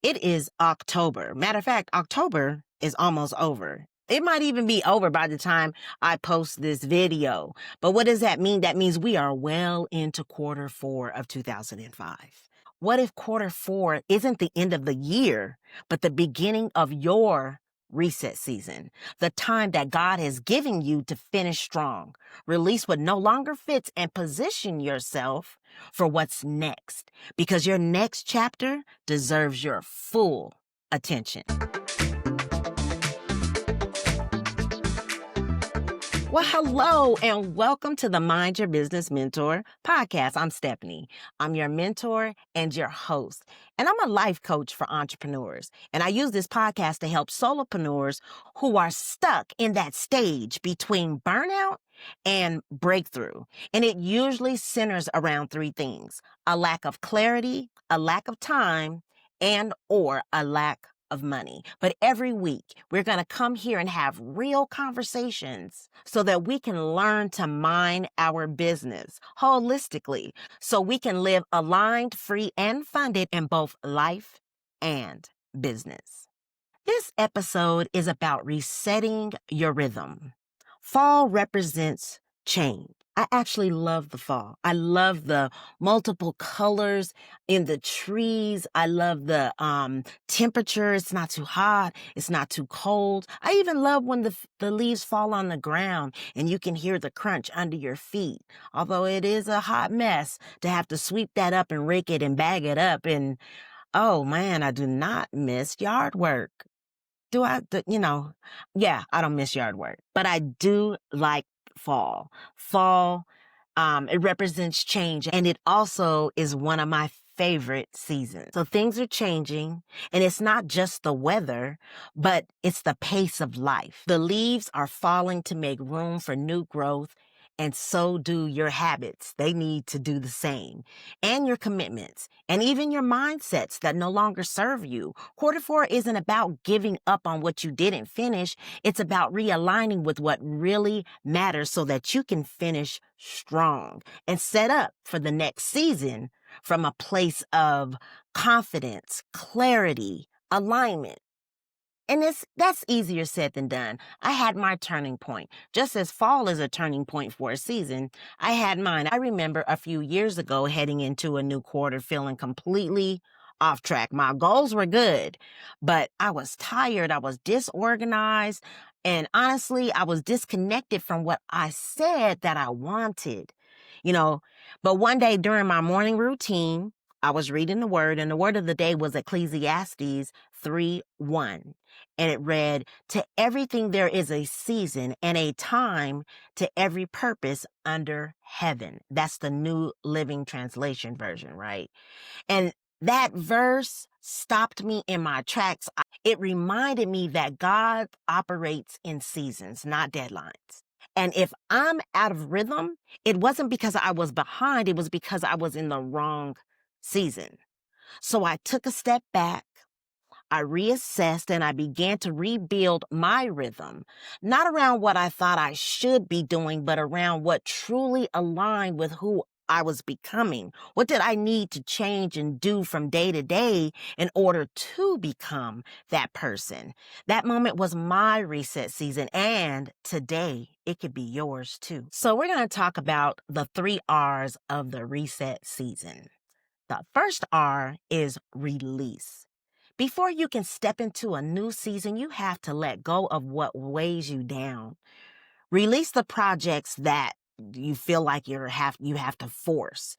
It is October. Matter of fact, October is almost over. It might even be over by the time I post this video. But what does that mean? That means we are well into quarter four of 2005. What if quarter four isn't the end of the year, but the beginning of your reset season? The time that God has given you to finish strong, release what no longer fits, and position yourself for what's next. Because your next chapter deserves your full attention. Well, hello and welcome to the Mind Your Business Mentor podcast. I'm Stephanie. I'm your mentor and your host, and I'm a life coach for entrepreneurs. And I use this podcast to help solopreneurs who are stuck in that stage between burnout and breakthrough. And it usually centers around three things: a lack of clarity, a lack of time, and or a lack of money. But every week, we're going to come here and have real conversations so that we can learn to mind our business holistically, so we can live aligned, free, and funded in both life and business. This episode is about resetting your rhythm. Fall represents change. I actually love the fall. I love the multiple colors in the trees. I love the temperature. It's not too hot. It's not too cold. I even love when the leaves fall on the ground and you can hear the crunch under your feet. Although it is a hot mess to have to sweep that up and rake it and bag it up. And oh man, I do not miss yard work. Yeah, I don't miss yard work, but I do like fall. Fall, it represents change, and it also is one of my favorite seasons. So things are changing, and it's not just the weather, but it's the pace of life. The leaves are falling to make room for new growth, and so do your habits. They need to do the same. And your commitments, and even your mindsets that no longer serve you. Quarter four isn't about giving up on what you didn't finish. It's about realigning with what really matters so that you can finish strong and set up for the next season from a place of confidence, clarity, alignment. And that's easier said than done. I had my turning point. Just as fall is a turning point for a season, I had mine. I remember a few years ago heading into a new quarter feeling completely off track. My goals were good, but I was tired. I was disorganized. And honestly, I was disconnected from what I said that I wanted. You know, but one day during my morning routine, I was reading the word, and the word of the day was Ecclesiastes 3:1. And it read, "To everything there is a season and a time to every purpose under heaven." That's the New Living Translation version, right? And that verse stopped me in my tracks. It reminded me that God operates in seasons, not deadlines. And if I'm out of rhythm, it wasn't because I was behind, it was because I was in the wrong season. So I took a step back. I reassessed and I began to rebuild my rhythm, not around what I thought I should be doing, but around what truly aligned with who I was becoming. What did I need to change and do from day to day in order to become that person? That moment was my reset season, and today it could be yours too. So we're going to talk about the 3 R's of the reset season. The first R is release. Before you can step into a new season, you have to let go of what weighs you down. Release the projects that you feel like you have to force,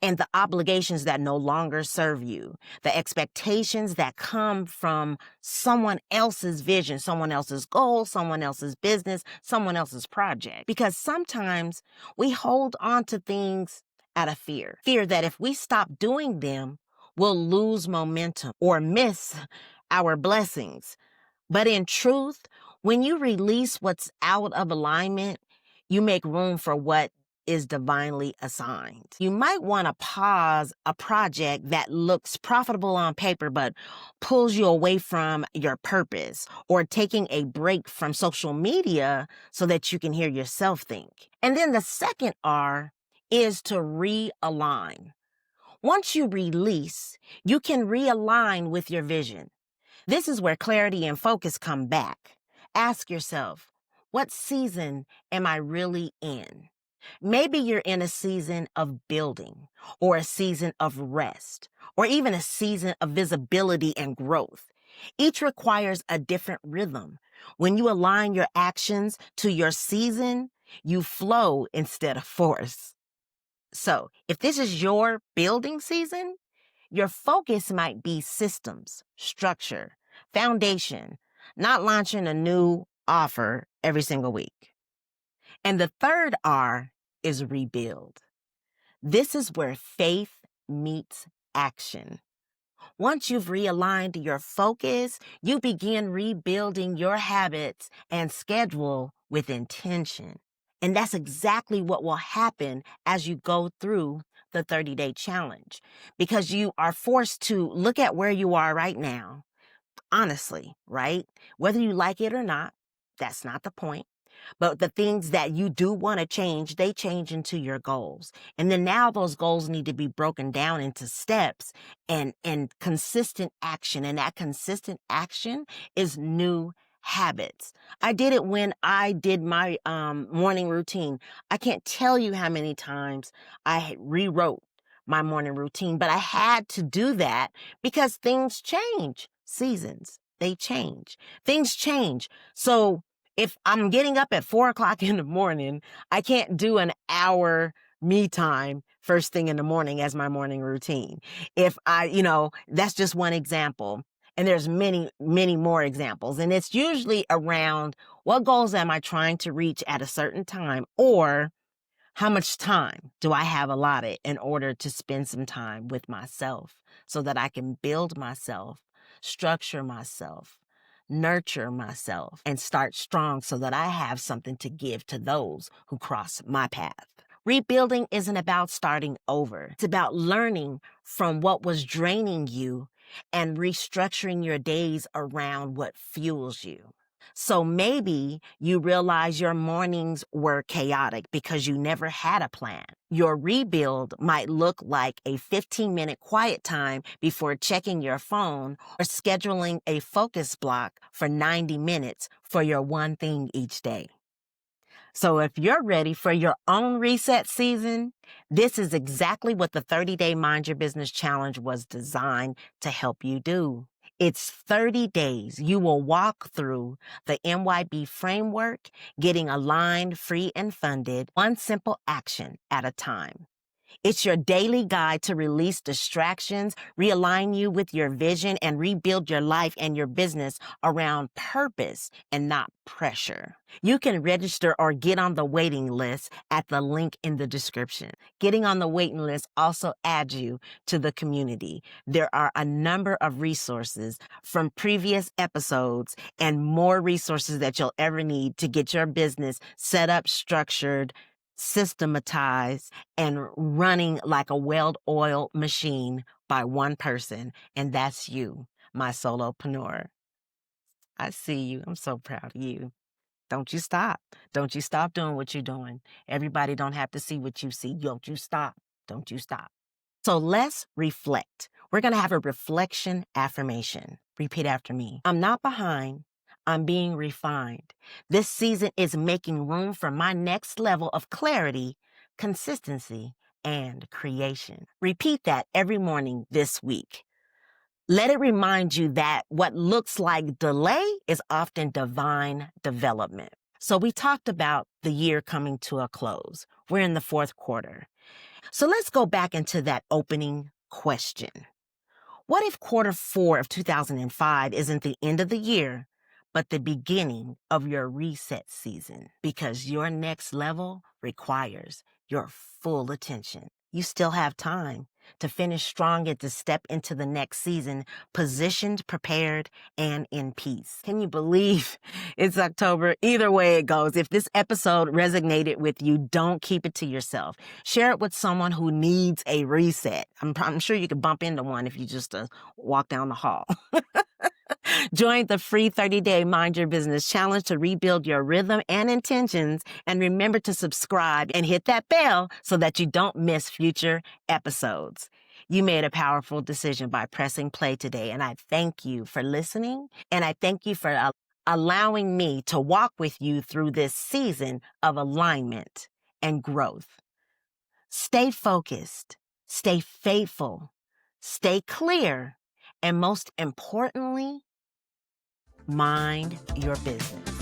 and the obligations that no longer serve you, the expectations that come from someone else's vision, someone else's goal, someone else's business, someone else's project. Because sometimes we hold on to things out of fear that if we stop doing them, we'll lose momentum or miss our blessings. But in truth, when you release what's out of alignment, you make room for what is divinely assigned. You might want to pause a project that looks profitable on paper but pulls you away from your purpose, or taking a break from social media so that you can hear yourself think. And then the second R is to realign. Once you release, you can realign with your vision. This is where clarity and focus come back. Ask yourself, what season am I really in? Maybe you're in a season of building, or a season of rest, or even a season of visibility and growth. Each requires a different rhythm. When you align your actions to your season, you flow instead of force. So, if this is your building season, your focus might be systems, structure, foundation, not launching a new offer every single week. And the third R is rebuild. This is where faith meets action. Once you've realigned your focus, you begin rebuilding your habits and schedule with intention. And that's exactly what will happen as you go through the 30-day challenge, because you are forced to look at where you are right now, honestly, right? Whether you like it or not, that's not the point. But the things that you do want to change, they change into your goals. And then now those goals need to be broken down into steps and consistent action. And that consistent action is new habits. I did it when I did my morning routine. I can't tell you how many times I rewrote my morning routine, but I had to do that because things change. Seasons, they change. Things change. So if I'm getting up at 4 o'clock in the morning, I can't do an hour me time first thing in the morning as my morning routine. If that's just one example. And there's many, many more examples. And it's usually around what goals am I trying to reach at a certain time, or how much time do I have allotted in order to spend some time with myself so that I can build myself, structure myself, nurture myself, and start strong so that I have something to give to those who cross my path. Rebuilding isn't about starting over. It's about learning from what was draining you and restructuring your days around what fuels you. So maybe you realize your mornings were chaotic because you never had a plan. Your rebuild might look like a 15-minute quiet time before checking your phone, or scheduling a focus block for 90 minutes for your one thing each day. So if you're ready for your own reset season, this is exactly what the 30-Day Mind Your Business Challenge was designed to help you do. It's 30 days. You will walk through the MYB framework, getting aligned, free, and funded, one simple action at a time. It's your daily guide to release distractions, realign you with your vision, and rebuild your life and your business around purpose and not pressure. You can register or get on the waiting list at the link in the description. Getting on the waiting list also adds you to the community. There are a number of resources from previous episodes and more resources that you'll ever need to get your business set up, structured, systematized, and running like a well-oiled machine by one person, and that's you, my solopreneur. I see you. I'm so proud of you. Don't you stop. Don't you stop doing what you're doing. Everybody don't have to see what you see. Don't you stop. Don't you stop. So let's reflect. We're going to have a reflection affirmation. Repeat after me. I'm not behind. I'm being refined. This season is making room for my next level of clarity, consistency, and creation. Repeat that every morning this week. Let it remind you that what looks like delay is often divine development. So we talked about the year coming to a close. We're in the fourth quarter. So let's go back into that opening question. What if Q4 of 2005 isn't the end of the year, but the beginning of your reset season? Because your next level requires your full attention. You still have time to finish strong and to step into the next season, positioned, prepared, and in peace. Can you believe it's October? Either way it goes, if this episode resonated with you, don't keep it to yourself. Share it with someone who needs a reset. I'm sure you could bump into one if you just walk down the hall. Join the free 30-Day Mind Your Business Challenge to rebuild your rhythm and intentions. And remember to subscribe and hit that bell so that you don't miss future episodes. You made a powerful decision by pressing play today, and I thank you for listening, and I thank you for allowing me to walk with you through this season of alignment and growth. Stay focused, stay faithful, stay clear, and most importantly, mind your business.